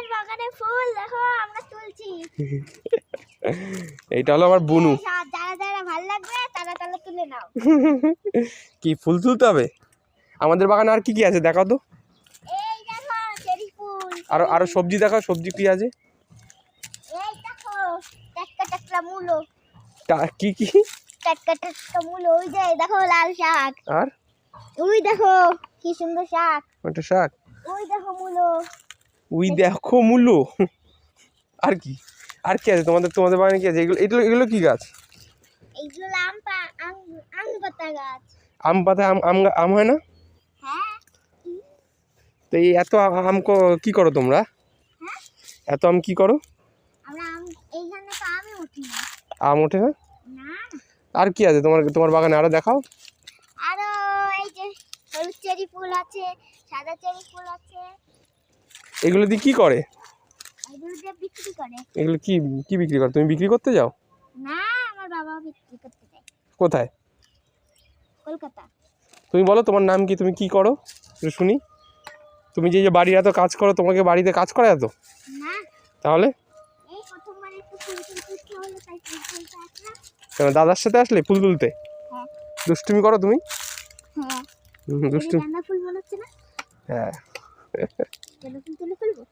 আমাদের বাগানে ফুল দেখো আমরা তুলছি। এইটা হলো আমার বুনু। যারা যারা ভালো লাগবে তারা তারা তুলে নাও। কি ফুল তুলতে হবে? আমাদের বাগানে আর কি কি আছে দেখাও তো। এই দেখো চেরি ফুল। আরো সবজি দেখাও, সবজি কি আছে? এই দেখো টাটকা টাটকা মূলো। কি কি? টাটকা টাটকা মূলো। ওই যে দেখো লাল শাক। আর ওই দেখো কি সুন্দর শাক। ওটা শাক। ওই দেখো মূলো। ওই দেখো মূলো। আর কি আছে তোমাদের বাগানে কি আছে? এগুলো এগুলো কি গাছ? এইগুলো আম পাতা গাছ। আম পাতায় আম হয় না? হ্যাঁ। তো এই এত আম কি করো তোমরা? হ্যাঁ? এত আম কি করো? আমরা এইখানে তো আমই উঠি না। আম ওঠে না? না। আর কি আছে তোমার বাগানে? আরো দেখাও। আরো এই যে হলুদ চেরি ফুল আছে, সাদা চেরি ফুল আছে। এগুলো দিয়ে কি করে? এগুলো দিয়ে বিক্রি করে। এগুলো কি বিক্রি করে? তুমি বিক্রি করতে যাও? না, আমার বাবা বিক্রি করতে যায়। কোথায়? কলকাতা। তুমি বলো তোমার নাম কি, তুমি কি করো একটু শুনি। তুমি যে বাড়ির এত কাজ করো, তোমাকে বাড়িতে কাজ করে এত? না। তাহলে এই প্রথমবার একটু ফুল তুলতে হলো তাই ফুল তুলতে আসলাম। কেন দাদার সাথে আসলে ফুল তুলতে? হ্যাঁ। দুষ্টুমি করো তুমি? হ্যাঁ। দুষ্টুমি। গাঁদা ফুল মনে হচ্ছে না? হ্যাঁ। গাঁদা ফুল তুলে ফেলবো।